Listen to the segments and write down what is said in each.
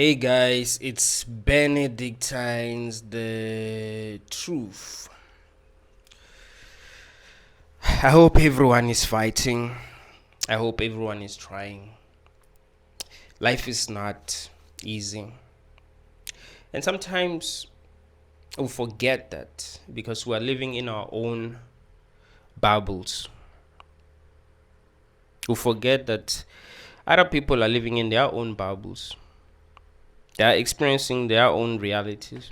Hey guys, it's Benedictine's The Truth. I hope everyone is fighting. I hope everyone is trying. Life is not easy. And sometimes we forget that because we are living in our own bubbles. We forget that other people are living in their own bubbles. They are experiencing their own realities.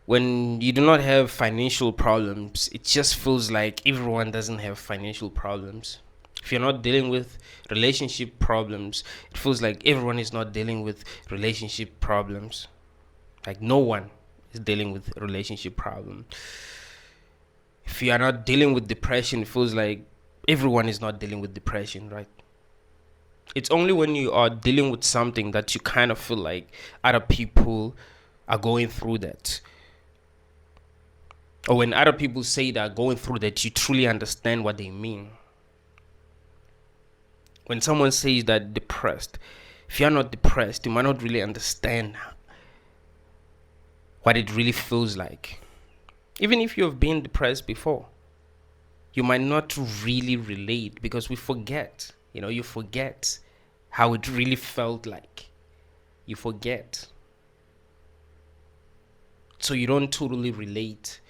When you do not have financial problems, it just feels like everyone doesn't have financial problems. If you're not dealing with relationship problems, it feels like everyone is not dealing with relationship problems. Like no one is dealing with relationship problems. If you are not dealing with depression, it feels like everyone is not dealing with depression, right? It's only when you are dealing with something that you kind of feel like other people are going through that, or when other people say they're going through that, you truly understand what they mean. When someone says that depressed, if you're not depressed, you might not really understand what it really feels like. Even if you have been depressed before, you might not really relate because we forget. You forget how it really felt like. You forget. So you don't totally relate.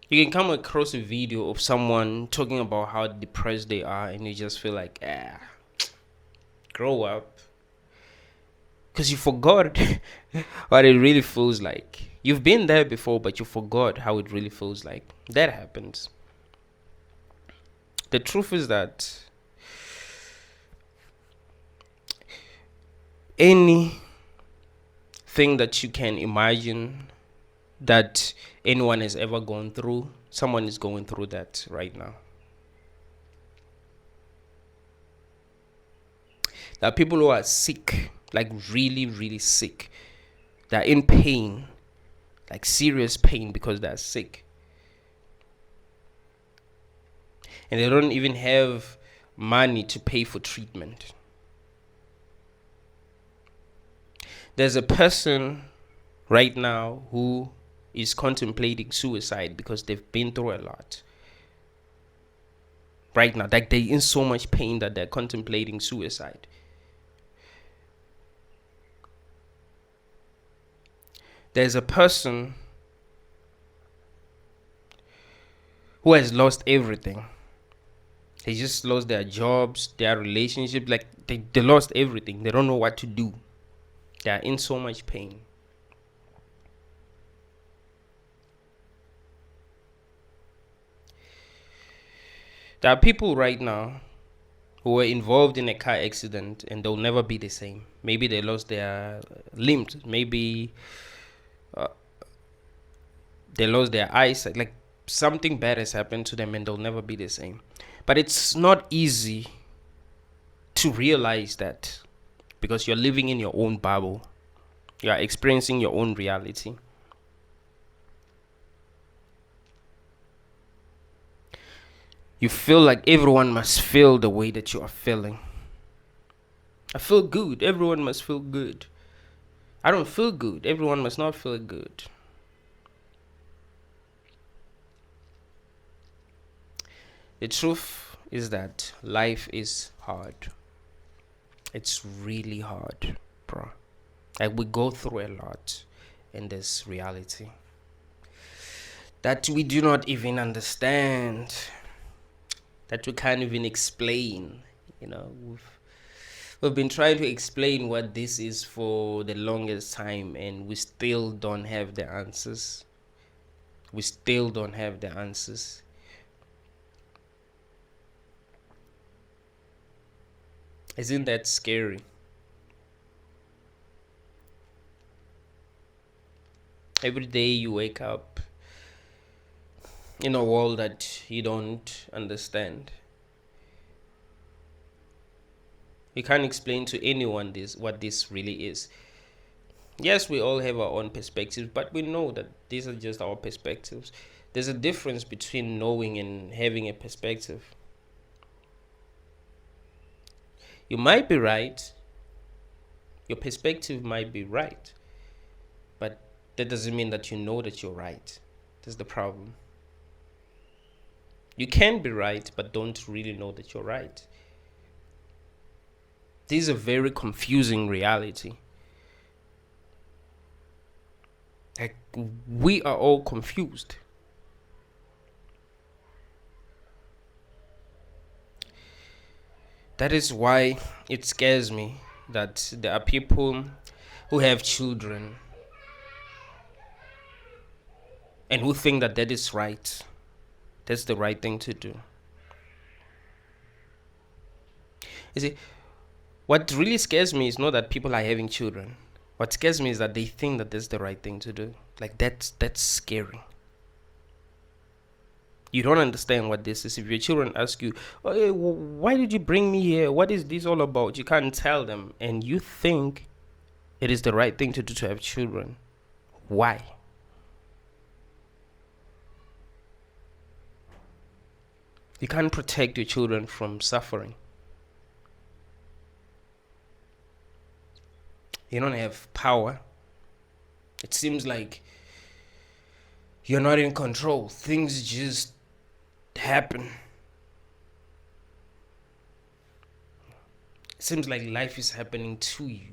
You can come across a video of someone talking about how depressed they are, and you just feel like, grow up. Because you forgot what it really feels like. You've been there before, but you forgot how it really feels like. That happens. The truth is that anything that you can imagine that anyone has ever gone through, someone is going through that right now. There are people who are sick, like really, really sick. They're in pain, like serious pain because they're sick. And they don't even have money to pay for treatment. There's a person right now who is contemplating suicide because they've been through a lot. Right now, like they're in so much pain that they're contemplating suicide. There's a person who has lost everything. They just lost their jobs, their relationship, like they lost everything. They don't know what to do. They are in so much pain. There are people right now who were involved in a car accident and they'll never be the same. Maybe they lost their limbs. Maybe they lost their eyesight. Like something bad has happened to them and they'll never be the same. But it's not easy to realize that because you're living in your own bubble. You are experiencing your own reality. You feel like everyone must feel the way that you are feeling. I feel good. Everyone must feel good. I don't feel good. Everyone must not feel good. The truth is that life is hard. It's really hard, bro. Like we go through a lot in this reality that we do not even understand, that we can't even explain. We've been trying to explain what this is for the longest time, and we still don't have the answers. We still don't have the answers. Isn't that scary? Every day you wake up in a world that you don't understand. You can't explain to anyone what this really is. Yes, we all have our own perspectives, but we know that these are just our perspectives. There's a difference between knowing and having a perspective. You might be right. Your perspective might be right. But that doesn't mean that you know that you're right. That's the problem. You can be right, but don't really know that you're right. This is a very confusing reality. Like, we are all confused. That is why it scares me that there are people who have children and who think that that is right. That's the right thing to do. You see, what really scares me is not that people are having children. What scares me is that they think that that's the right thing to do. Like, that's scary. You don't understand what this is. If your children ask you, oh, hey, why did you bring me here? What is this all about? You can't tell them. And you think it is the right thing to do to have children. Why? You can't protect your children from suffering. You don't have power. It seems like you're not in control. Things just happen. It seems like life is happening to you.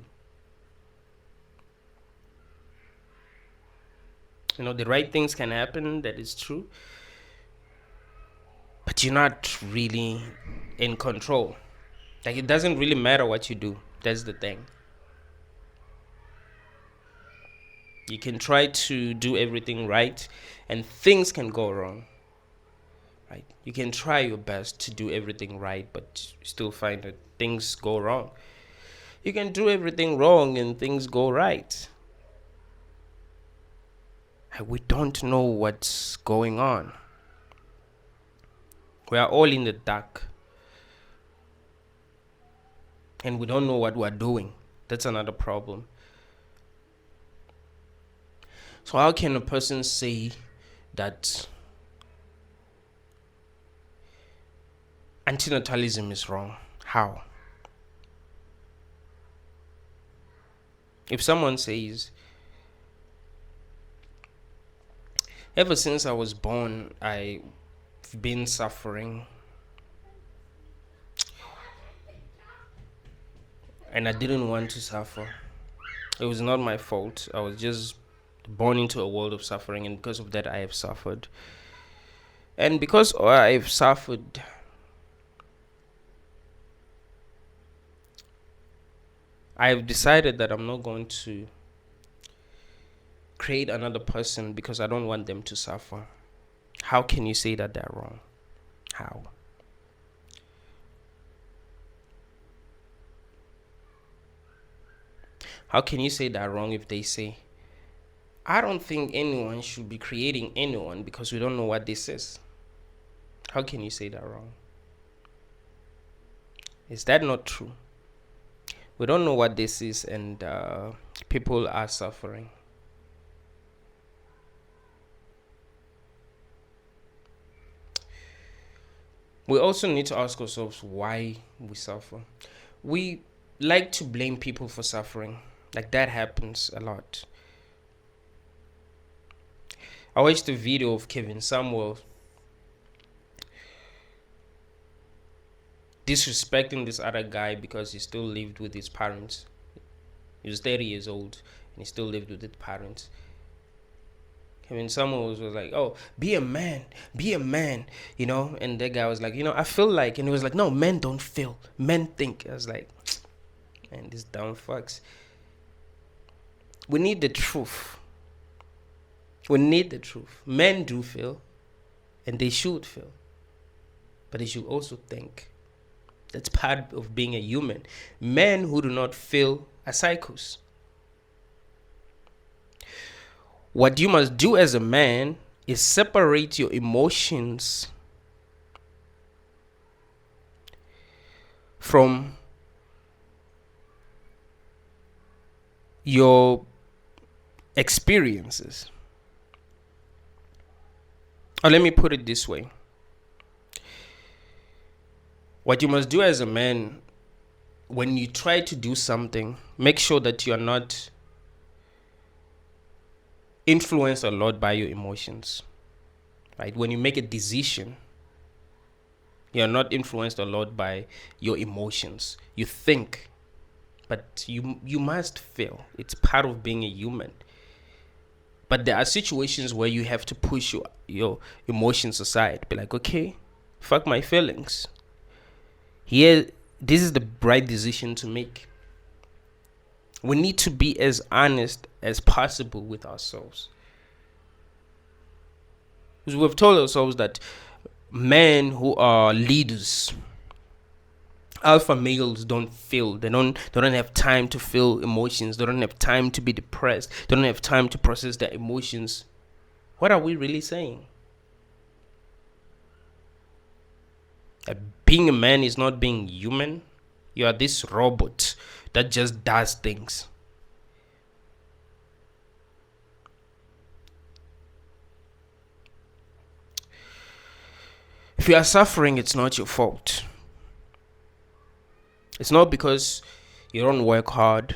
You know, the right things can happen, that is true. But you're not really in control. Like, it doesn't really matter what you do. That's the thing. You can try to do everything right, and things can go wrong. Right? You can try your best to do everything right, but you still find that things go wrong. You can do everything wrong and things go right. We don't know what's going on. We are all in the dark. And we don't know what we're doing. That's another problem. So how can a person say that antinatalism is wrong? How? If someone says, ever since I was born, I've been suffering, and I didn't want to suffer. It was not my fault. I was just born into a world of suffering, and because of that I have suffered. And because I've suffered, I've decided that I'm not going to create another person because I don't want them to suffer. How can you say that they're wrong? How? How can you say they're wrong if they say, I don't think anyone should be creating anyone because we don't know what this is? How can you say that wrong? Is that not true? We don't know what this is, and people are suffering. We also need to ask ourselves why we suffer. We like to blame people for suffering. Like, that happens a lot. I watched a video of Kevin Samuel disrespecting this other guy because he still lived with his parents. He was 30 years old and he still lived with his parents. Kevin Samuel was like, oh, be a man, you know? And that guy was like, you know, I feel like, and he was like, no, men don't feel, men think. I was like, man, these dumb fucks. We need the truth. We need the truth. Men do feel, and they should feel, but they should also think. That's part of being a human. Men who do not feel are psychos. What you must do as a man is separate your emotions from your experiences. Or let me put it this way. What you must do as a man when you try to do something, make sure that you are not influenced a lot by your emotions. Right? When you make a decision, you're not influenced a lot by your emotions. You think, but you must feel. It's part of being a human. But there are situations where you have to push your emotions aside. Be like, okay, fuck my feelings. Here, this is the right decision to make. We need to be as honest as possible with ourselves. Because we've told ourselves that men who are leaders, alpha males, don't feel. They don't have time to feel emotions. They don't have time to be depressed. They don't have time to process their emotions. What are we really saying? That being a man is not being human. You are this robot that just does things. If you are suffering, it's not your fault. It's not because you don't work hard.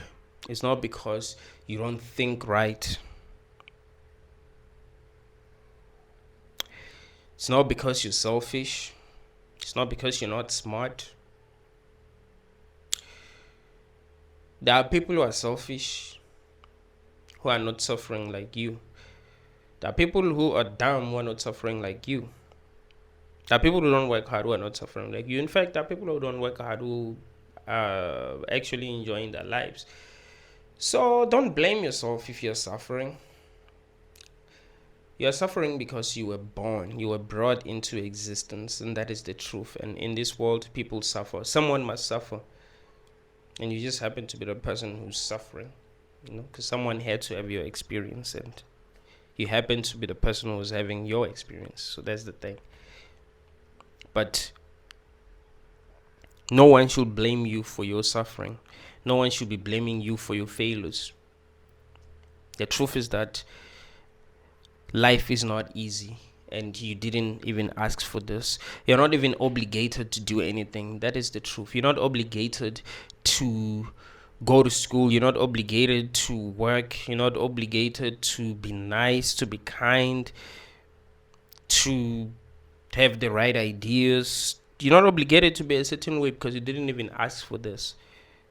It's not because you don't think right. It's not because you're selfish. It's not because you're not smart. There are people who are selfish, who are not suffering like you. There are people who are dumb, who are not suffering like you. There are people who don't work hard, who are not suffering like you. In fact, there are people who don't work hard, who are actually enjoying their lives. So don't blame yourself if you're suffering. You are suffering because you were born, you were brought into existence, and that is the truth. And in this world, people suffer. Someone must suffer. And you just happen to be the person who's suffering, because someone had to have your experience, and you happen to be the person who's having your experience. So that's the thing. But no one should blame you for your suffering. No one should be blaming you for your failures. The truth is that life is not easy, and you didn't even ask for this. You're not even obligated to do anything. That is the truth. You're not obligated to go to school. You're not obligated to work. You're not obligated to be nice, to be kind, to have the right ideas. You're not obligated to be a certain way because you didn't even ask for this.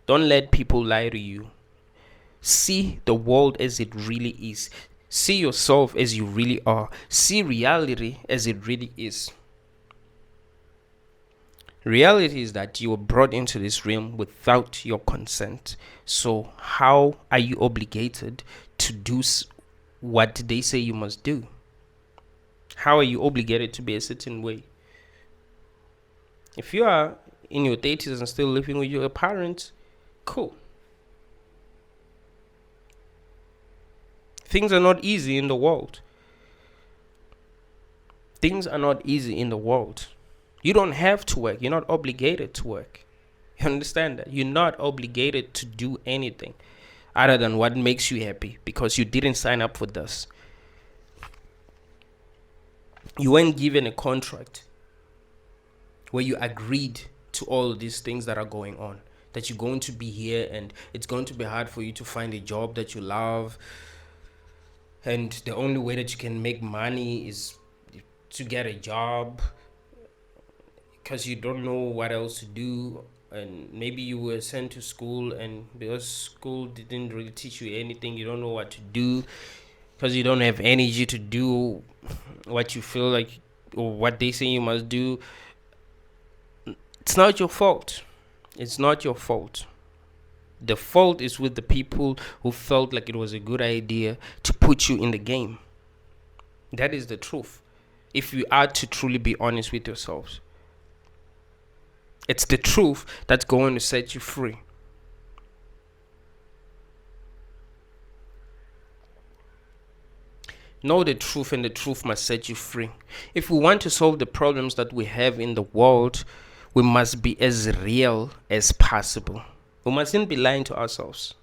Don't let people lie to you. See the world as it really is. See yourself as you really are. See reality as it really is. Reality is that you were brought into this realm without your consent. So how are you obligated to do what they say you must do? How are you obligated to be a certain way? If you are in your 30s and still living with your parents, cool. Things are not easy in the world. Things are not easy in the world. You don't have to work. You're not obligated to work. You understand that? You're not obligated to do anything other than what makes you happy, because you didn't sign up for this. You weren't given a contract where you agreed to all of these things that are going on. That you're going to be here and it's going to be hard for you to find a job that you love. And the only way that you can make money is to get a job, because you don't know what else to do. And maybe you were sent to school, and because school didn't really teach you anything, you don't know what to do, because you don't have energy to do what you feel like or what they say you must do. It's not your fault. It's not your fault. The fault is with the people who felt like it was a good idea to put you in the game. That is the truth. If you are to truly be honest with yourselves, it's the truth that's going to set you free. Know the truth, and the truth must set you free. If we want to solve the problems that we have in the world, we must be as real as possible. We mustn't be lying to ourselves.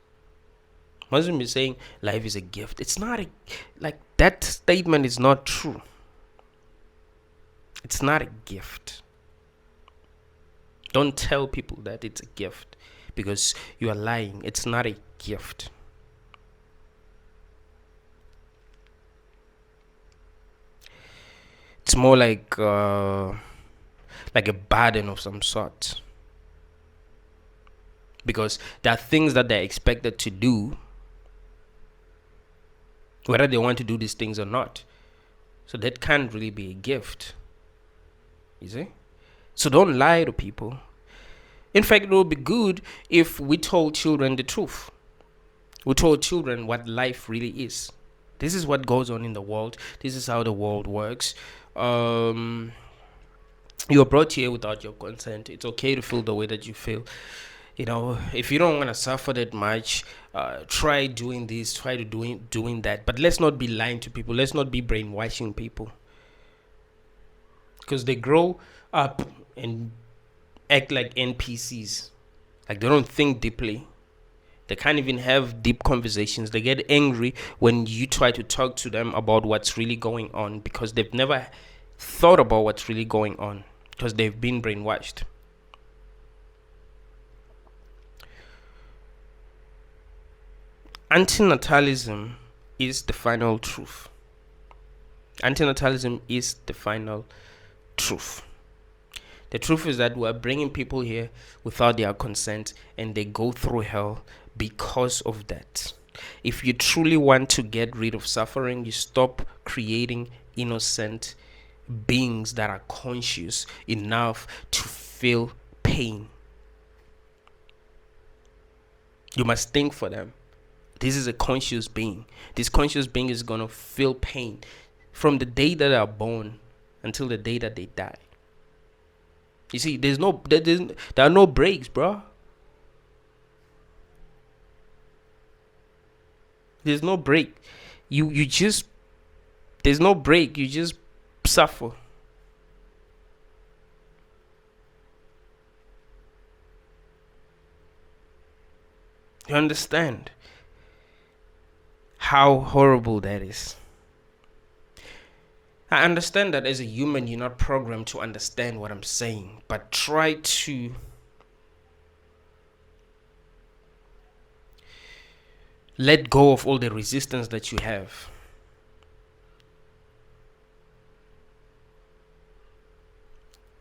We mustn't be saying life is a gift. It's not that statement is not true. It's not a gift. Don't tell people that it's a gift, because you are lying. It's not a gift. It's more like a burden of some sort, because there are things that they're expected to do, whether they want to do these things or not. So that can't really be a gift, you see. So don't lie to people. In fact, it would be good if we told children the truth. We told children what life really is. This is what goes on in the world. This is how the world works. You are brought here without your consent. It's okay to feel the way that you feel. If you don't want to suffer that much, try doing this, try to doing that. But let's not be lying to people. Let's not be brainwashing people, because they grow up and act like NPCs. Like, they don't think deeply. They can't even have deep conversations. They get angry when you try to talk to them about what's really going on, because they've never thought about what's really going on, because they've been brainwashed. Antinatalism is the final truth. Antinatalism is the final truth. The truth is that we're bringing people here without their consent, and they go through hell because of that. If you truly want to get rid of suffering, you stop creating innocent beings that are conscious enough to feel pain. You must think for them. This is a conscious being. This conscious being is going to feel pain from the day that they are born until the day that they die. You see, there are no breaks, bro. There's no break. There's no break. You just suffer. You understand how horrible that is? I understand that as a human, you're not programmed to understand what I'm saying, but try to let go of all the resistance that you have.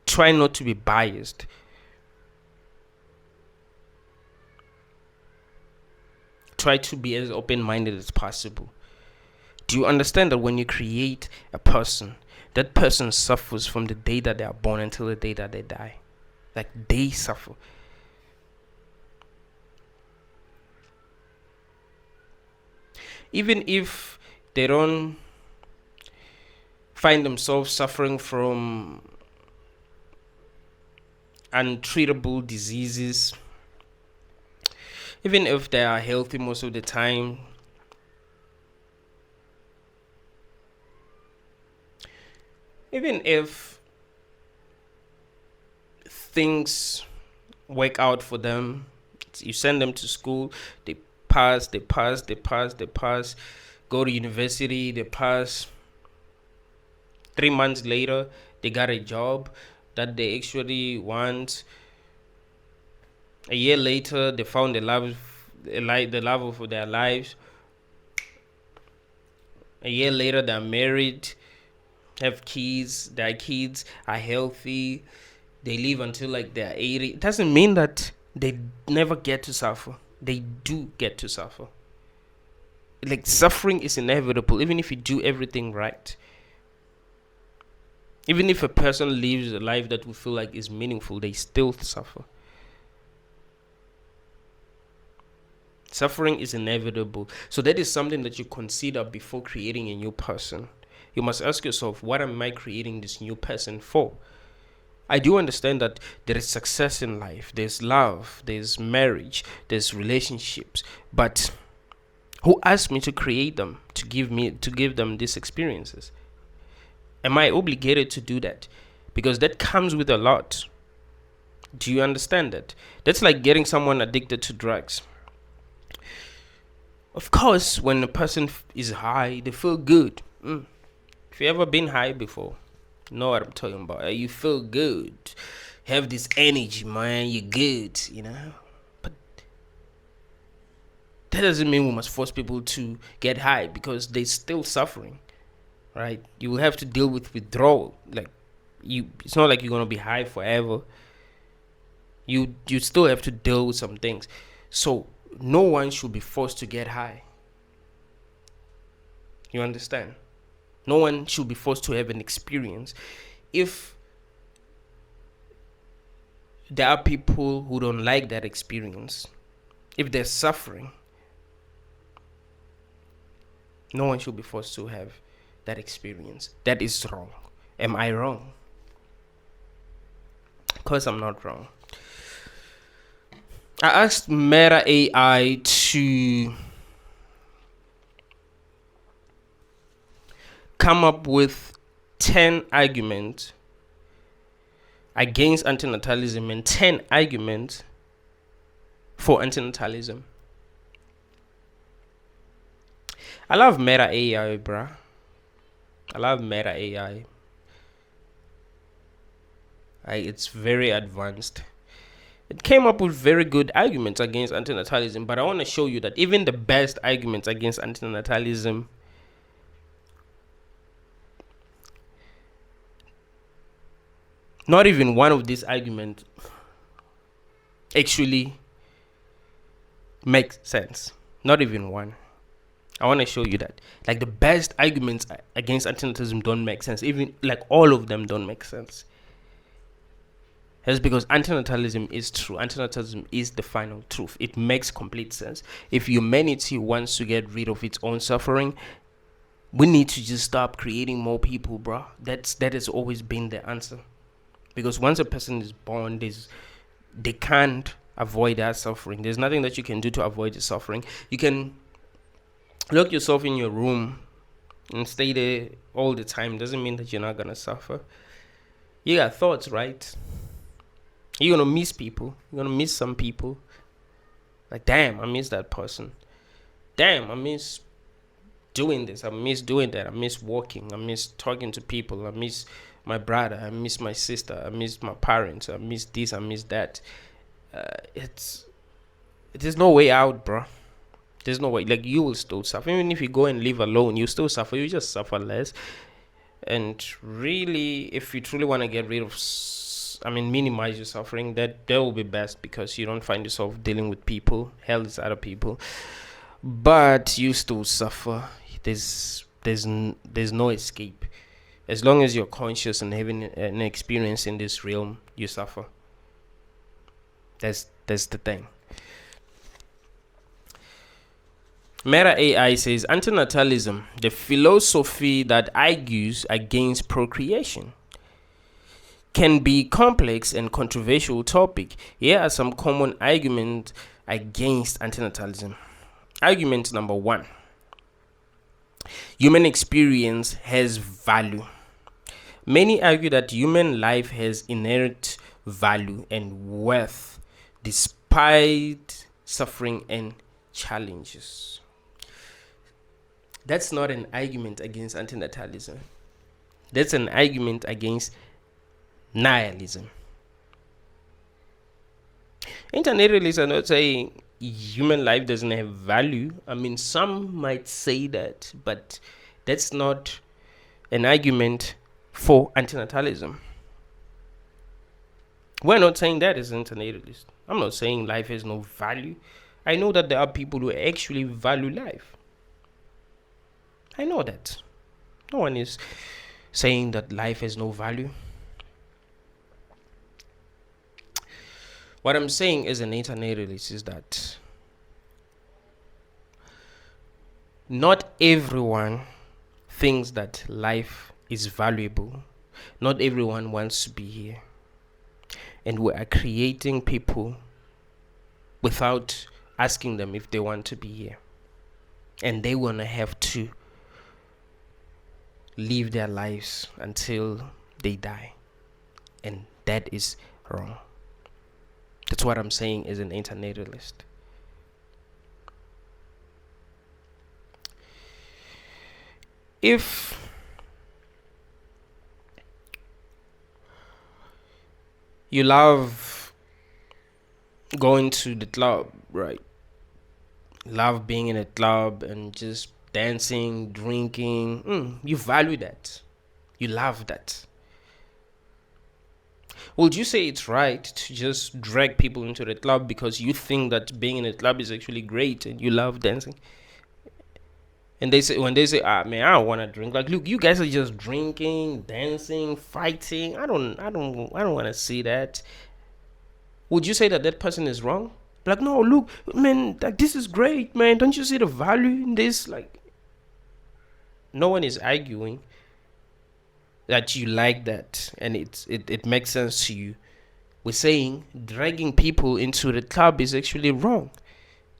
Try not to be biased. Try to be as open-minded as possible. Do you understand that when you create a person, that person suffers from the day that they are born until the day that they die? Like, they suffer. Even if they don't find themselves suffering from untreatable diseases, even if they are healthy most of the time, even if things work out for them, you send them to school, they pass, go to university, they pass. 3 months later, they got a job that they actually want. A year later, they found the love of their lives. A year later, they're married, have kids. Their kids are healthy. They live until like they're 80. It doesn't mean that they never get to suffer. They do get to suffer. Like, suffering is inevitable, even if you do everything right. Even if a person lives a life that we feel like is meaningful, they still suffer. Suffering is inevitable. So that is something that you consider before creating a new person. You must ask yourself, what am I creating this new person for? I do understand that there is success in life. There's love, there's marriage, there's relationships. But who asked me to create them, to give them these experiences? Am I obligated to do that? Because that comes with a lot. Do you understand that? That's like getting someone addicted to drugs. Of course, when a person is high, they feel good. If you ever been high before, you know what I'm talking about. You feel good. You have this energy, man. You're good, That doesn't mean we must force people to get high, because they're still suffering, right? You will have to deal with withdrawal. Like, it's not like you're gonna be high forever. You still have to deal with some things. So no one should be forced to get high. You understand? No one should be forced to have an experience. If there are people who don't like that experience, if they're suffering, no one should be forced to have that experience. That is wrong. Am I wrong? Of course I'm not wrong. I asked Meta AI to come up with 10 arguments against antinatalism and 10 arguments for antinatalism. I love Meta AI, bruh. I love Meta AI. It's very advanced. It came up with very good arguments against antinatalism, but I want to show you that even the best arguments against antinatalism not even one of these arguments actually makes sense. Not even one. I want to show you that. Like, the best arguments against antinatalism don't make sense. Even, like, all of them don't make sense. That's because antinatalism is true. Antinatalism is the final truth. It makes complete sense. If humanity wants to get rid of its own suffering, we need to just stop creating more people, bro. That has always been the answer. Because once a person is born, they can't avoid that suffering. There's nothing that you can do to avoid the suffering. You can lock yourself in your room and stay there all the time. Doesn't mean that you're not gonna suffer. You got thoughts, right? You're gonna miss people. You're gonna miss some people. Like, damn, I miss that person. Damn, I miss doing this. I miss doing that. I miss walking. I miss talking to people. I miss my brother. I miss my sister. I miss my parents. I miss this. I miss that. There's no way out, bro. There's no way. Like, you will still suffer. Even if you go and live alone, you still suffer. You just suffer less. And really, if you truly want to get rid of, minimize your suffering, that will be best, because you don't find yourself dealing with people. Hell is other people. But you still suffer. There's no escape. As long as you're conscious and having an experience in this realm, you suffer. That's the thing. Meta AI says, antinatalism, the philosophy that argues against procreation, can be complex and controversial topic. Here are some common arguments against antinatalism. Argument number 1. Human experience has value. Many argue that human life has inherent value and worth despite suffering and challenges. That's not an argument against antinatalism. That's an argument against nihilism. Antinatalists are not saying human life doesn't have value. Some might say that, but that's not an argument for antinatalism. We're not saying that as antinatalist. I'm not saying life has no value. I know that there are people who actually value life. I know that. No one is saying that life has no value. What I'm saying as an antinatalist is that not everyone thinks that life is valuable. Not everyone wants to be here. And we are creating people without asking them if they want to be here. And they want to have to live their lives until they die. And that is wrong. That's what I'm saying as an antinatalist. If you love going to the club, right? love being in a club and just dancing, drinking. You value that. You love that. Would you say it's right to just drag people into the club because you think that being in a club is actually great and you love dancing? And they say, when they say, "Ah, man, I don't want to drink," like, look, you guys are just drinking, dancing, fighting. I don't want to see that. Would you say that that person is wrong? Like, no, look, man, like, this is great, man. Don't you see the value in this? Like, no one is arguing that you like that and it makes sense to you. We're saying dragging people into the club is actually wrong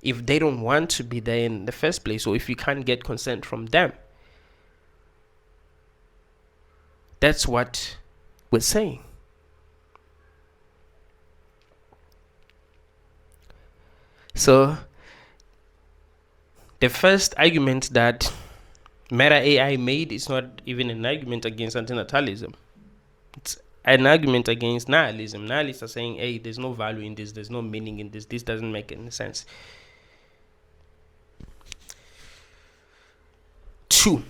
if they don't want to be there in the first place, or if you can't get consent from them. That's what we're saying. So the first argument that Meta AI made is not even an argument against antinatalism. It's an argument against nihilism. Nihilists are saying, hey, there's no value in this, there's no meaning in this doesn't make any sense. 2.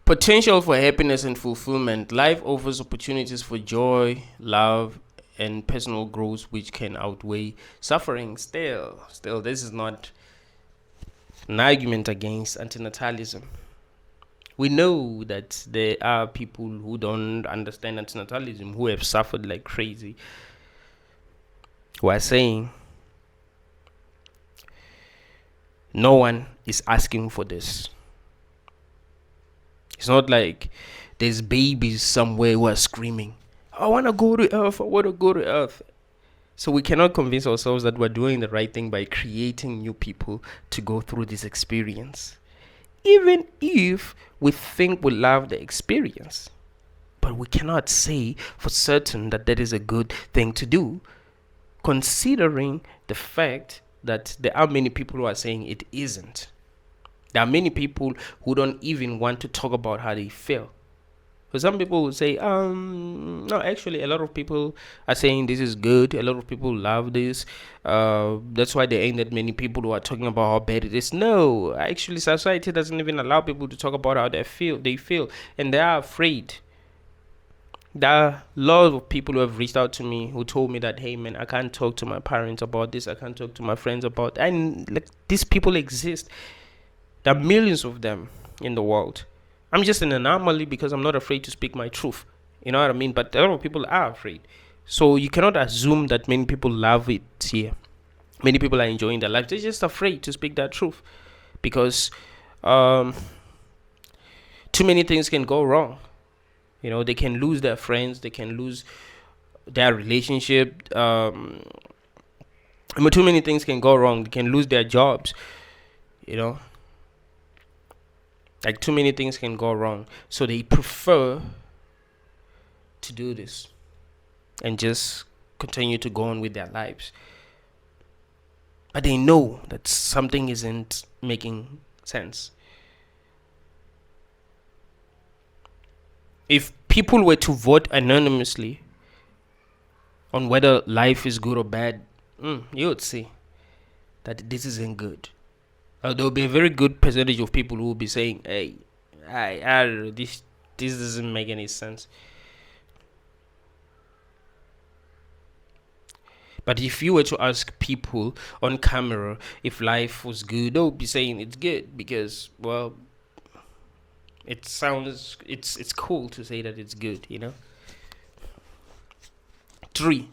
Potential for happiness and fulfillment. Life offers opportunities for joy, love, and personal growth which can outweigh suffering. Still, this is not an argument against antinatalism. We know that there are people who don't understand antinatalism, who have suffered like crazy, who are saying no one is asking for this. It's not like there's babies somewhere who are screaming, I want to go to Earth, I want to go to Earth. So we cannot convince ourselves that we're doing the right thing by creating new people to go through this experience, even if we think we love the experience. But we cannot say for certain that that is a good thing to do, considering the fact that there are many people who are saying it isn't. There are many people who don't even want to talk about how they feel. So some people will say, no, actually, a lot of people are saying this is good. A lot of people love this. That's why there ain't that many people who are talking about how bad it is. No, actually, society doesn't even allow people to talk about how they feel, and they are afraid. There are lots of people who have reached out to me who told me that, hey, man, I can't talk to my parents about this. I can't talk to my friends about, and like, these people exist. There are millions of them in the world. I'm just an anomaly because I'm not afraid to speak my truth. You know what I mean? But a lot of people are afraid. So you cannot assume that many people love it here. Many people are enjoying their life. They're just afraid to speak that truth because too many things can go wrong. You know, they can lose their friends. They can lose their relationship. Too many things can go wrong. They can lose their jobs. You know, like, too many things can go wrong. So they prefer to do this and just continue to go on with their lives. But they know that something isn't making sense. If people were to vote anonymously on whether life is good or bad, you would see that this isn't good. There will be a very good percentage of people who will be saying, hey, this doesn't make any sense. But if you were to ask people on camera if life was good, they'll be saying it's good because, well, it sounds, it's cool to say that it's good, you know. 3,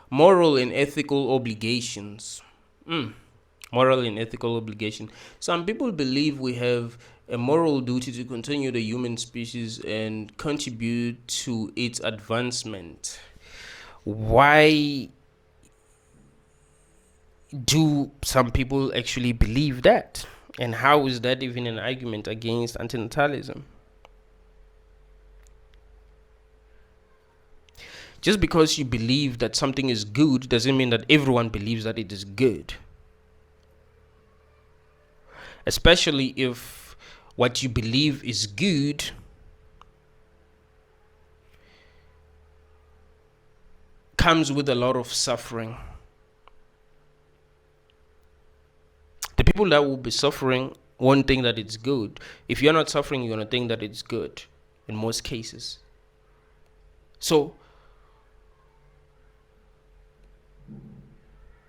moral and ethical obligations. Moral and ethical obligation. Some people believe we have a moral duty to continue the human species and contribute to its advancement. Why do some people actually believe that? And how is that even an argument against antinatalism? Just because you believe that something is good doesn't mean that everyone believes that it is good. Especially if what you believe is good comes with a lot of suffering. People that will be suffering won't think that it's good. If you're not suffering, you're going to think that it's good in most cases. So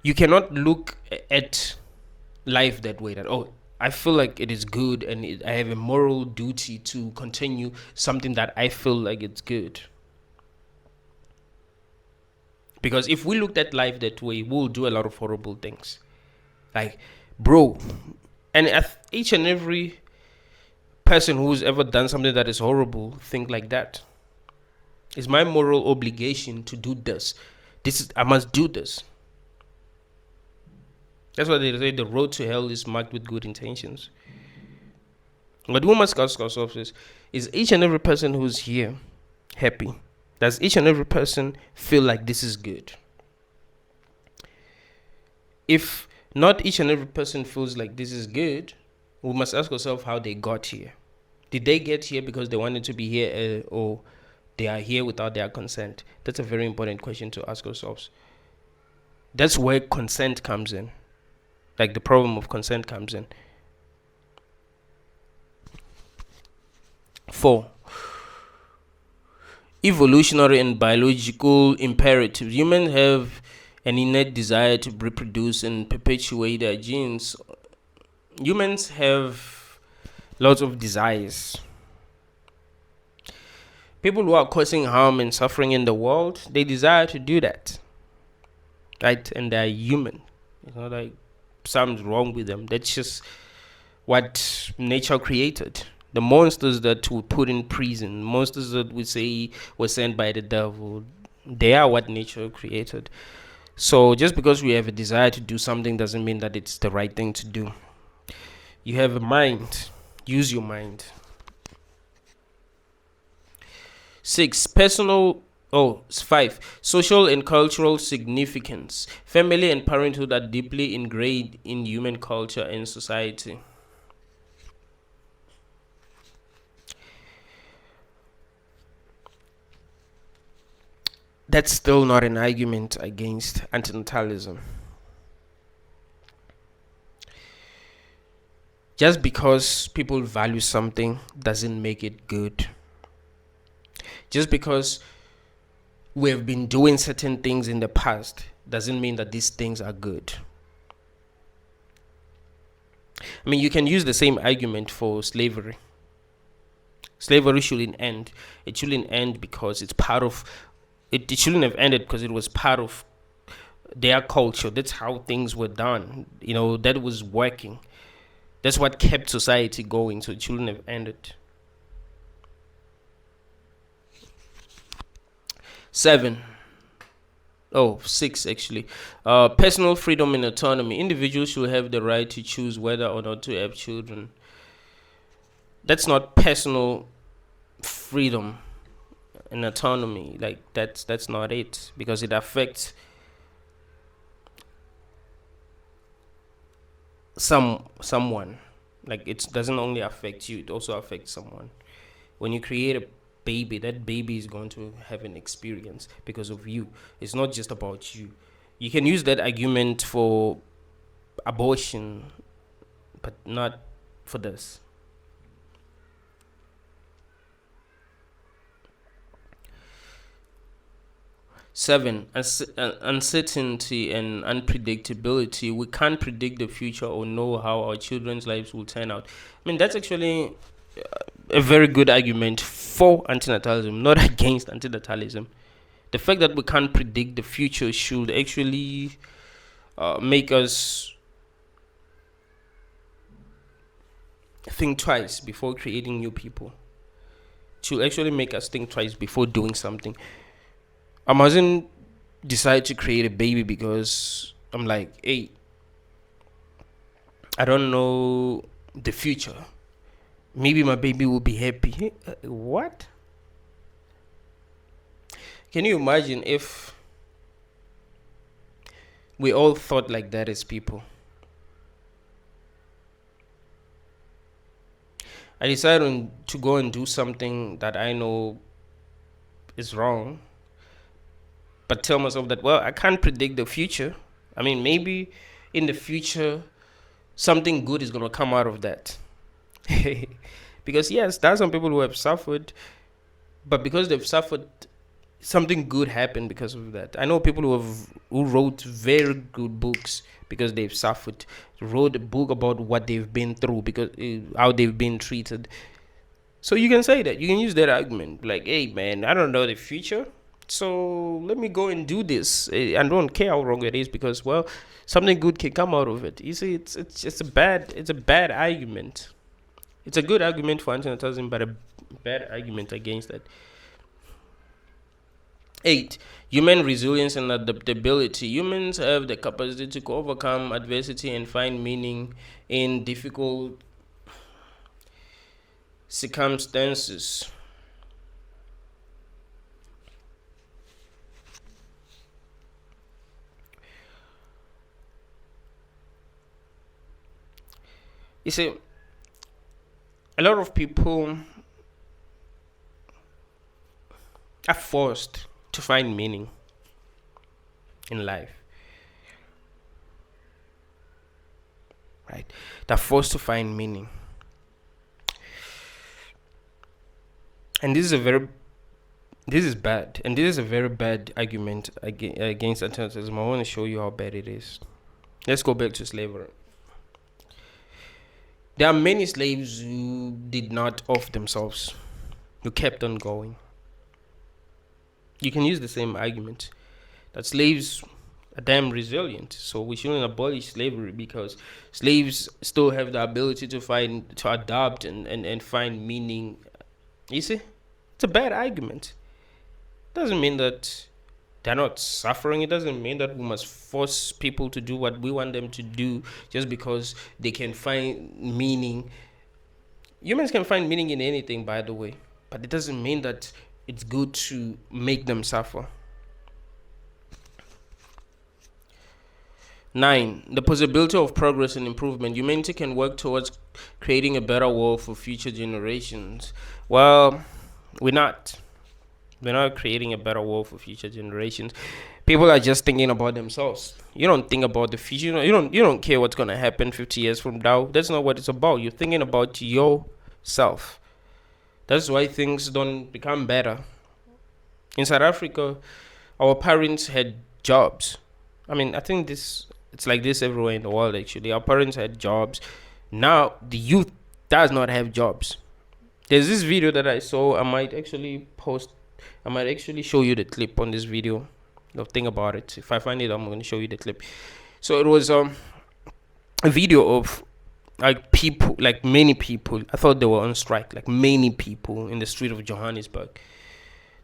you cannot look at life that way, that, oh, I feel like it is good and I have a moral duty to continue something that I feel like it's good. Because if we looked at life that way, we'll do a lot of horrible things. Like, bro, and each and every person who's ever done something that is horrible think like that. It's my moral obligation to do this. I must do this. That's why they say the road to hell is marked with good intentions. What we must ask ourselves is each and every person who's here happy? Does each and every person feel like this is good? If not each and every person feels like this is good, we must ask ourselves how they got here. Did they get here because they wanted to be here, or they are here without their consent? That's a very important question to ask ourselves. That's where consent comes in. Like, the problem of consent comes in. 4. Evolutionary and biological imperatives. Humans have an innate desire to reproduce and perpetuate their genes. Humans have lots of desires. People who are causing harm and suffering in the world, they desire to do that, right? And they're human. It's not like something's wrong with them. That's just what nature created. The monsters that we put in prison, monsters that we say were sent by the devil, they are what nature created. So just because we have a desire to do something doesn't mean that it's the right thing to do. You have a mind. Use your mind. 5. Social and cultural significance. Family and parenthood are deeply ingrained in human culture and society. That's still not an argument against antinatalism. Just because people value something doesn't make it good. Just because we have been doing certain things in the past doesn't mean that these things are good. I mean, you can use the same argument for slavery. Slavery shouldn't end. It shouldn't end because it's part of it shouldn't have ended because it was part of their culture. That's how things were done. That was working. That's what kept society going. So it shouldn't have ended. 6 actually. Personal freedom and autonomy. Individuals should have the right to choose whether or not to have children. That's not personal freedom and autonomy. Like, that's not it, because it affects someone. Like, it doesn't only affect you, it also affects someone. When you create a baby, that baby is going to have an experience because of you. It's not just about you. You can use that argument for abortion, but not for this. 7, uncertainty and unpredictability. We can't predict the future or know how our children's lives will turn out. I mean, that's actually a very good argument for antinatalism, not against antinatalism. The fact that we can't predict the future should actually make us think twice before creating new people. It should actually make us think twice before doing something. I mustn't decide to create a baby because I'm like, hey, I don't know the future. Maybe my baby will be happy. What? Can you imagine if we all thought like that as people? I decided to go and do something that I know is wrong, but tell myself that, well, I can't predict the future. I mean, maybe in the future something good is going to come out of that. Because yes, there are some people who have suffered, but because they've suffered, something good happened because of that. I know people who wrote very good books because they've suffered, wrote a book about what they've been through, because how they've been treated. So you can say that, you can use that argument, like, hey man, I don't know the future, so let me go and do this. I don't care how wrong it is, because well, something good can come out of it. You see, it's a bad argument. It's a good argument for antinatalism, but a bad argument against that. 8. Human resilience and adaptability. Humans have the capacity to overcome adversity and find meaning in difficult circumstances. You see, a lot of people are forced to find meaning in life, right? They're forced to find meaning, and this is bad, and this is a very bad argument against antinatalism. I want to show you how bad it is. Let's go back to slavery. There are many slaves who did not off themselves, who kept on going. You can use the same argument that slaves are damn resilient, so we shouldn't abolish slavery, because slaves still have the ability to adapt and find meaning. You see, it's a bad argument. Doesn't mean that they're not suffering. It doesn't mean that we must force people to do what we want them to do just because they can find meaning. Humans can find meaning in anything, by the way, but it doesn't mean that it's good to make them suffer. 9. The possibility of progress and improvement. Humanity can work towards creating a better world for future generations. Well, we're not. We're not creating a better world for future generations. People are just thinking about themselves. You don't think about the future. You don't care what's gonna happen 50 years from now. That's not what it's about. You're thinking about yourself. That's why things don't become better. In South Africa, our parents had jobs. I mean, I think it's like this everywhere in the world, actually. Our parents had jobs. Now the youth does not have jobs. There's this video that I saw. I might actually show you the clip on this video. No, think about it. If I find it, I'm going to show you the clip. So it was a video of like people, like many people. I thought they were on strike. Like many people in the street of Johannesburg.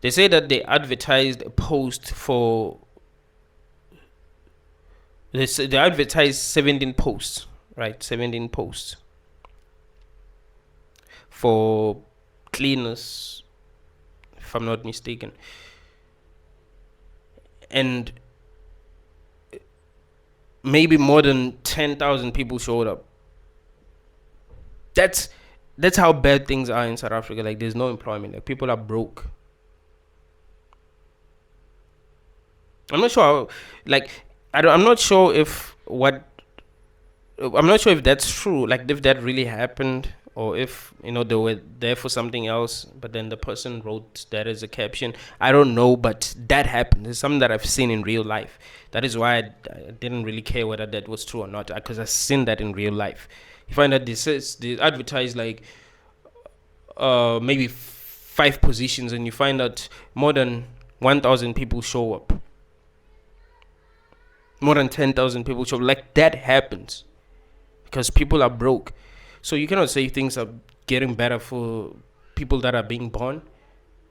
They say that they advertised a post for. They advertised 17 posts, right? 17 posts for cleaners, if I'm not mistaken. And maybe more than 10,000 people showed up. That's how bad things are in South Africa. Like, there's no employment. Like, people are broke. I'm not sure how, like, I'm not sure if that's true. Like, if that really happened, or if they were there for something else, but then the person wrote that as a caption. I don't know, but that happened. It's something that I've seen in real life. That is why I didn't really care whether that was true or not, because I've seen that in real life. You find that they advertise like maybe 5 positions, and you find that more than 1,000 people show up. More than 10,000 people show up. Like, that happens because people are broke. So you cannot say things are getting better for people that are being born.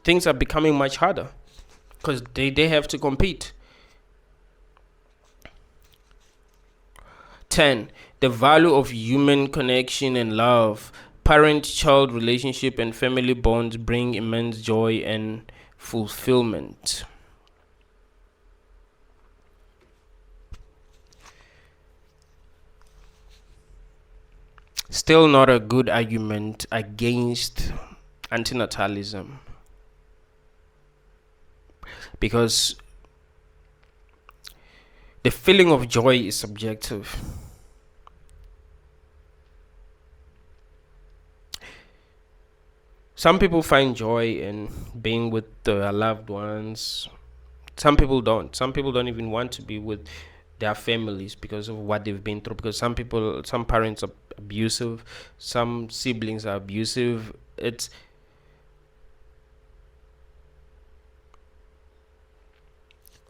Things are becoming much harder because they have to compete. 10. The value of human connection and love. Parent-child relationship and family bonds bring immense joy and fulfillment. Still not a good argument against antinatalism, because the feeling of joy is subjective. Some people find joy in being with their loved ones. Some people don't. Some people don't even want to be with their families because of what they've been through. Because some parents are abusive, some siblings are abusive. It's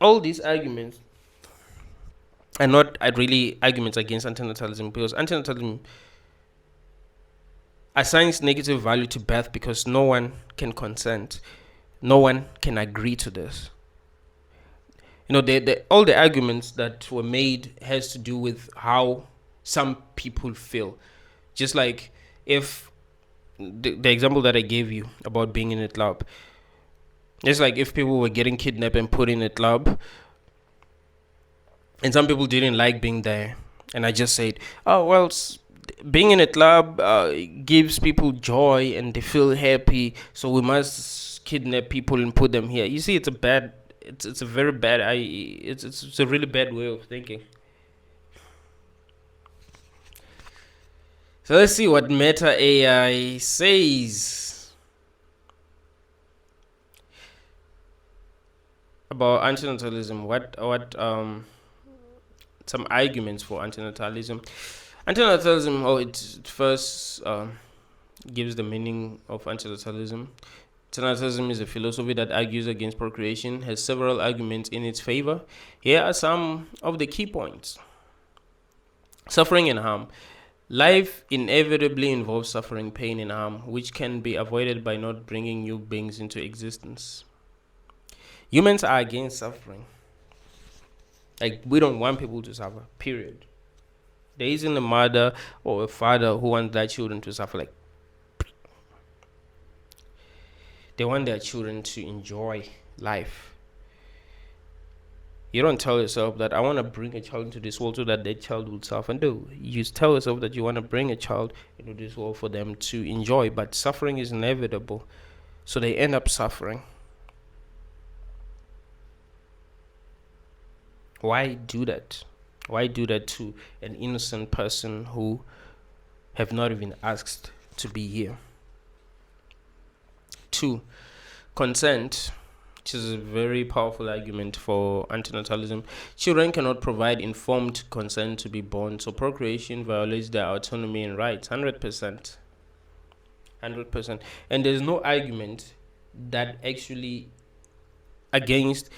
all these arguments are not really arguments against antinatalism, because antinatalism assigns negative value to birth because no one can consent, no one can agree to this. All the arguments that were made has to do with how some people feel. Just like if the example that I gave you about being in a club, it's like if people were getting kidnapped and put in a club, and some people didn't like being there, and I just said, oh well, being in a club gives people joy and they feel happy, so we must kidnap people and put them here. You see, it's a very bad, it's a really bad way of thinking. So let's see what Meta AI says about antinatalism. What some arguments for antinatalism. Antinatalism, it first gives the meaning of antinatalism. Antinatalism is a philosophy that argues against procreation, has several arguments in its favor. Here are some of the key points. Suffering and harm. Life inevitably involves suffering, pain, and harm, which can be avoided by not bringing new beings into existence. Humans are against suffering. Like, we don't want people to suffer, period. There isn't a mother or a father who wants their children to suffer. Like, they want their children to enjoy life. You don't tell yourself that I want to bring a child into this world so that that child will suffer. No, you tell yourself that you want to bring a child into this world for them to enjoy, but suffering is inevitable, so they end up suffering. Why do that? Why do that to an innocent person who have not even asked to be here? 2, consent, which is a very powerful argument for antinatalism. Children cannot provide informed consent to be born, so procreation violates their autonomy and rights. 100%. And there's no argument that actually against,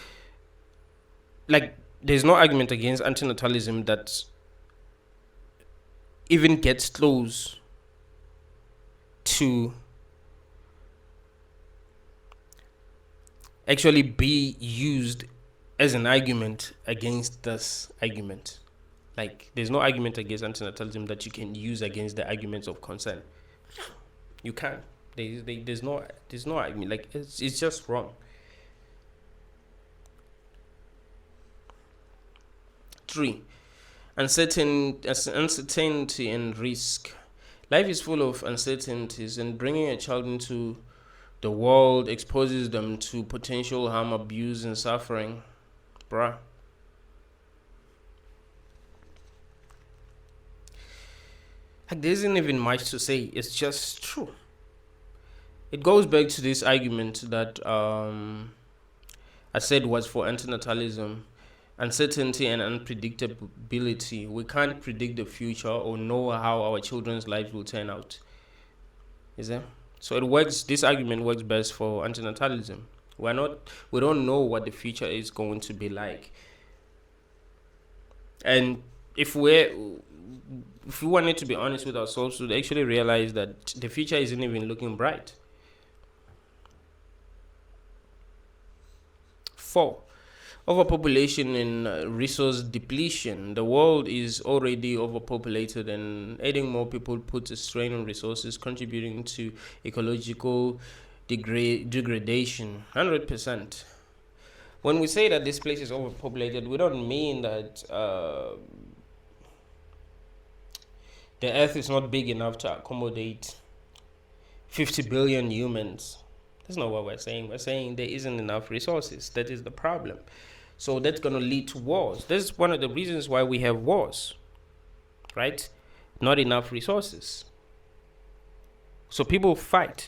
like, there's no argument against antinatalism that even gets close to actually be used as an argument against this argument. Like, there's no argument against antinatalism that you can use against the arguments of consent. You can't. There's no argument. Like, it's just wrong. 3, uncertainty and risk. Life is full of uncertainties, and bringing a child into the world exposes them to potential harm, abuse, and suffering. Bruh. Like, there isn't even much to say. It's just true. It goes back to this argument that I said was for antinatalism. Uncertainty and unpredictability. We can't predict the future or know how our children's lives will turn out. Is it? So this argument works best for antinatalism. We don't know what the future is going to be like. And if we wanted to be honest with ourselves, we'd actually realize that the future isn't even looking bright. 4, overpopulation and resource depletion. The world is already overpopulated, and adding more people puts a strain on resources, contributing to ecological degradation. 100%. When we say that this place is overpopulated, we don't mean that the earth is not big enough to accommodate 50 billion humans. That's not what we're saying. We're saying there isn't enough resources. That is the problem. So that's going to lead to wars. This is one of the reasons why we have wars, right? Not enough resources. So people fight.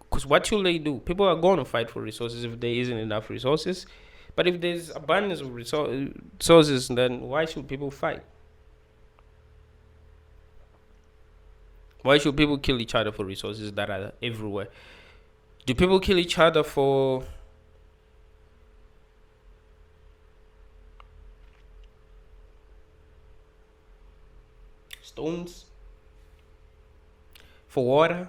Because what will they do? People are going to fight for resources if there isn't enough resources. But if there's abundance of resources, then why should people fight? Why should people kill each other for resources that are everywhere? Do people kill each other for stones? For water?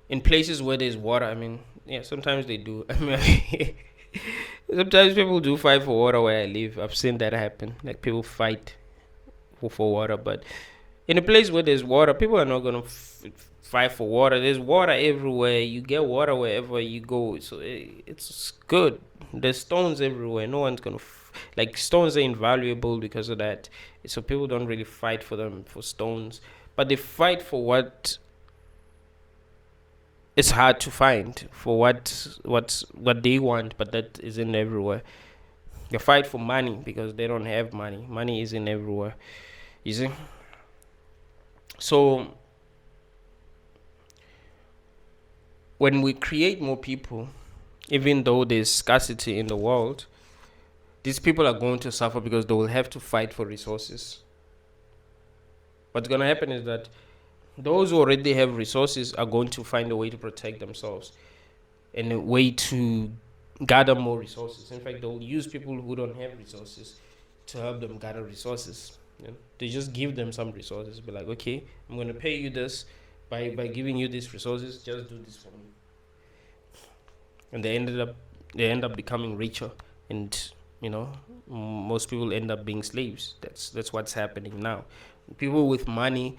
In places where there's water, I mean, yeah, sometimes they do. I mean, sometimes people do fight for water where I live. I've seen that happen. Like people fight for water, but in a place where there's water, people are not gonna fight for water. There's water everywhere. You get water wherever you go, so it's good. There's stones everywhere. No one's gonna like stones are invaluable because of that. So people don't really fight for them for stones, but they fight for what it's hard to find, for what they want, but that isn't everywhere. They fight for money because they don't have money. Money isn't everywhere. You see? So when we create more people, even though there's scarcity in the world, these people are going to suffer because they will have to fight for resources. What's going to happen is that those who already have resources are going to find a way to protect themselves and a way to gather more resources. In fact, they'll use people who don't have resources to help them gather resources. You know? They just give them some resources, be like, okay, I'm going to pay you this by giving you these resources. Just do this for me, and they end up becoming richer, and most people end up being slaves. That's what's happening now. People with money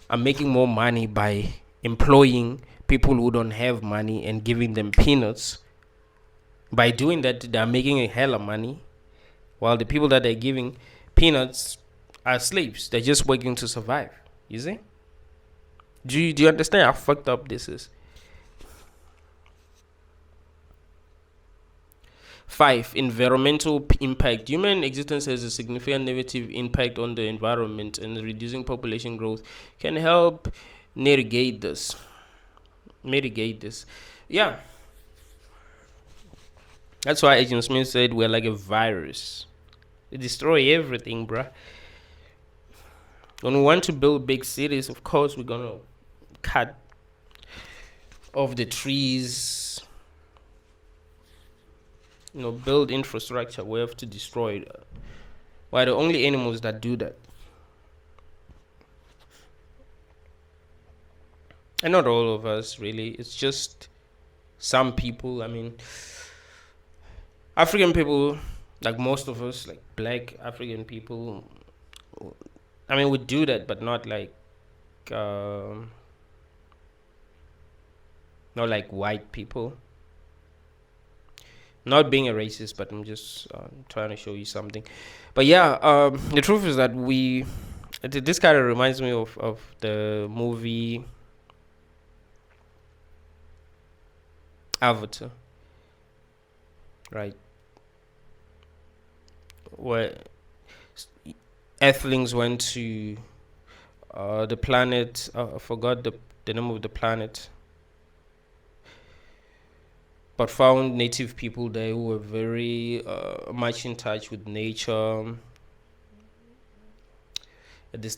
are making more money by employing people who don't have money and giving them peanuts. By doing that, they're making a hell of money, while the people that they're giving peanuts are slaves. They're just working to survive. You see? Do you understand how fucked up this is? 5. Environmental impact. Human existence has a significant negative impact on the environment, and reducing population growth can help mitigate this. Yeah. That's why Agent Smith said we're like a virus. We destroy everything, bruh. When we want to build big cities, of course, we're going to cut off the trees, build infrastructure. We have to destroy it. We're the only animals that do that. And not all of us, really. It's just some people. I mean, African people, like most of us, like black African people, I mean, we do that, but not like white people. Not being a racist, but I'm just trying to show you something. But yeah, the truth is that this kind of reminds me of the movie Avatar, right? Where Earthlings went to the planet. I forgot the name of the planet, but found native people there who were very much in touch with nature. They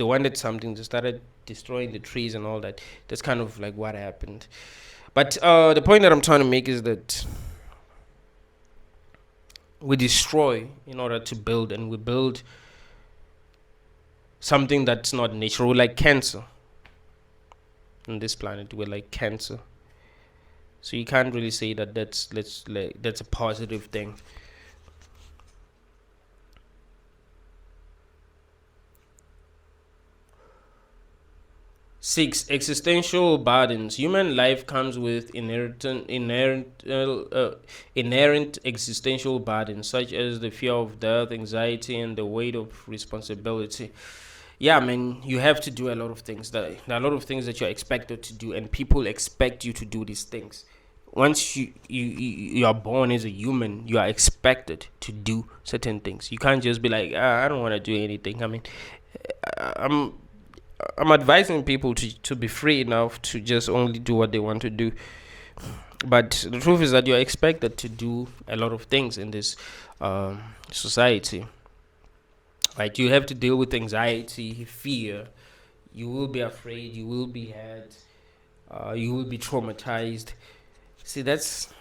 wanted something. They started destroying the trees and all that. That's kind of like what happened. But the point that I'm trying to make is that we destroy in order to build, and we build something that's not natural. We're like cancer on this planet. We're like cancer. So you can't really say that that's a positive thing. Six, existential burdens. Human life comes with inherent existential burdens, such as the fear of death, anxiety, and the weight of responsibility. Yeah, man, you have to do a lot of things. There are a lot of things that you're expected to do, and people expect you to do these things. Once you are born as a human, you are expected to do certain things. You can't just be like, I don't want to do anything. I mean, I'm advising people to be free enough to just only do what they want to do. But the truth is that you're expected to do a lot of things in this society. Right? You have to deal with anxiety, fear. You will be afraid. You will be hurt. You will be traumatized. See, that's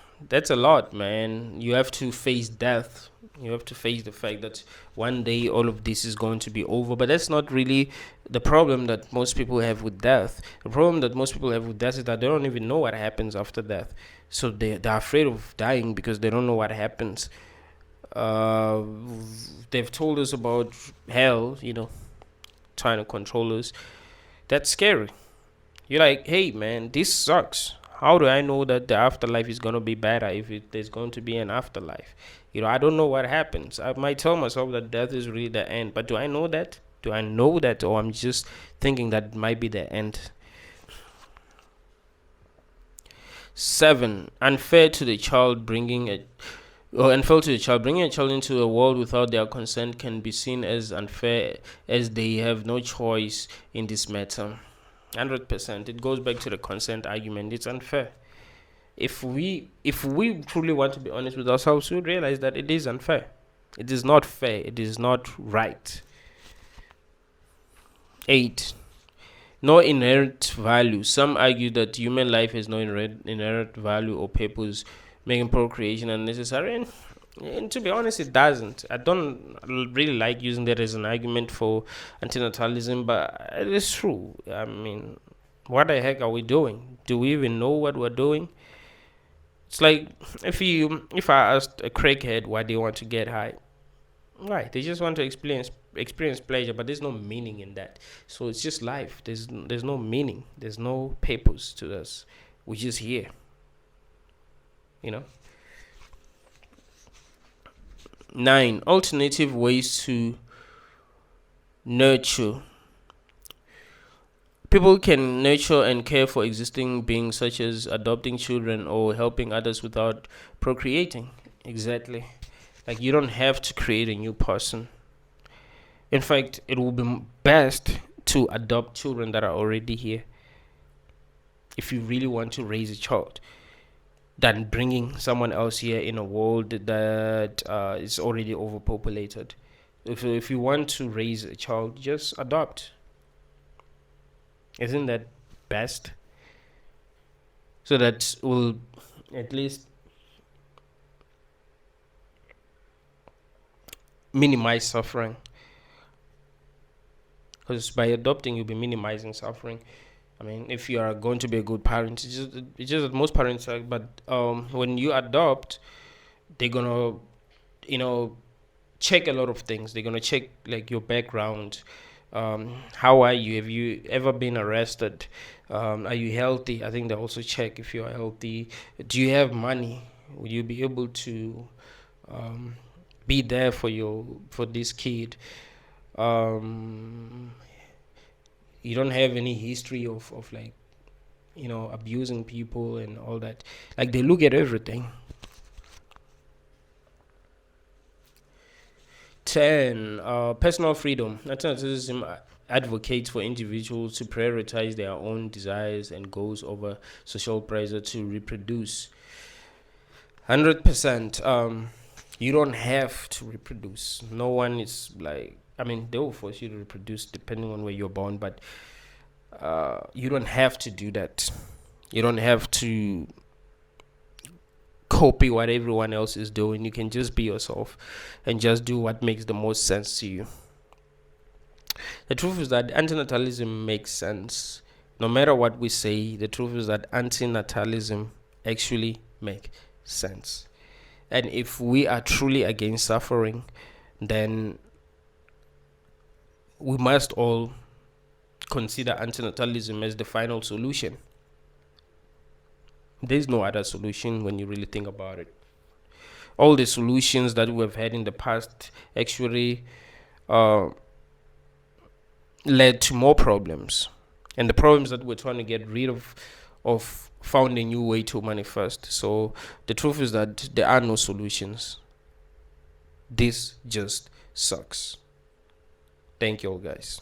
a lot, man. You have to face death. You have to face the fact that one day all of this is going to be over. But that's not really the problem that most people have with death. The problem that most people have with death is that they don't even know what happens after death. So they're afraid of dying because they don't know what happens. Uh, they've told us about hell, trying to control us. That's scary. You're like, hey, man, this sucks. How do I know that the afterlife is going to be better if there's going to be an afterlife? I don't know what happens. I might tell myself that death is really the end, but do I know that? Do I know that, or I'm just thinking that it might be the end? 7. Unfair to the child bringing a or unfair to the child. Bringing a child into a world without their consent can be seen as unfair, as they have no choice in this matter. 100%. It goes back to the consent argument. It's unfair. If we truly want to be honest with ourselves, we would realize that it is unfair. It is not fair. It is not right. 8. No inherent value. Some argue that human life has no inherent value or purpose, making procreation unnecessary. And to be honest, it doesn't. I don't really like using that as an argument for antinatalism, but it is true. I mean, what the heck are we doing? Do we even know what we're doing? It's like if I asked a crackhead why they want to get high, right? They just want to experience pleasure, but there's no meaning in that. So it's just life. There's no meaning. There's no purpose to this. We're just here. You know. 9. Alternative ways to nurture. People can nurture and care for existing beings, such as adopting children or helping others without procreating. Exactly. Like, you don't have to create a new person. In fact, it will be best to adopt children that are already here if you really want to raise a child, than bringing someone else here in a world that is already overpopulated. If you want to raise a child, just adopt. Isn't that best? So that will at least minimize suffering. Because by adopting, you'll be minimizing suffering. I mean, if you are going to be a good parent, it's just that most parents are. But when you adopt, they're gonna, check a lot of things. They're gonna check like your background. How are you? Have you ever been arrested? Are you healthy? I think they also check if you are healthy. Do you have money? Will you be able to be there for this kid? You don't have any history of like, abusing people and all that. Like, they look at everything. 10. Personal freedom. Antinatalism advocates for individuals to prioritize their own desires and goals over social pressure to reproduce. 100%. You don't have to reproduce. No one is like, I mean, they will force you to reproduce depending on where you're born, but you don't have to do that. You don't have to copy what everyone else is doing. You can just be yourself and just do what makes the most sense to you. The truth is that antinatalism makes sense. No matter what we say, the truth is that antinatalism actually makes sense. And if we are truly against suffering, then we must all consider antinatalism as the final solution. There's no other solution when you really think about it. All the solutions that we've had in the past actually led to more problems. And the problems that we're trying to get rid of found a new way to manifest. So the truth is that there are no solutions. This just sucks. Thank you all, guys.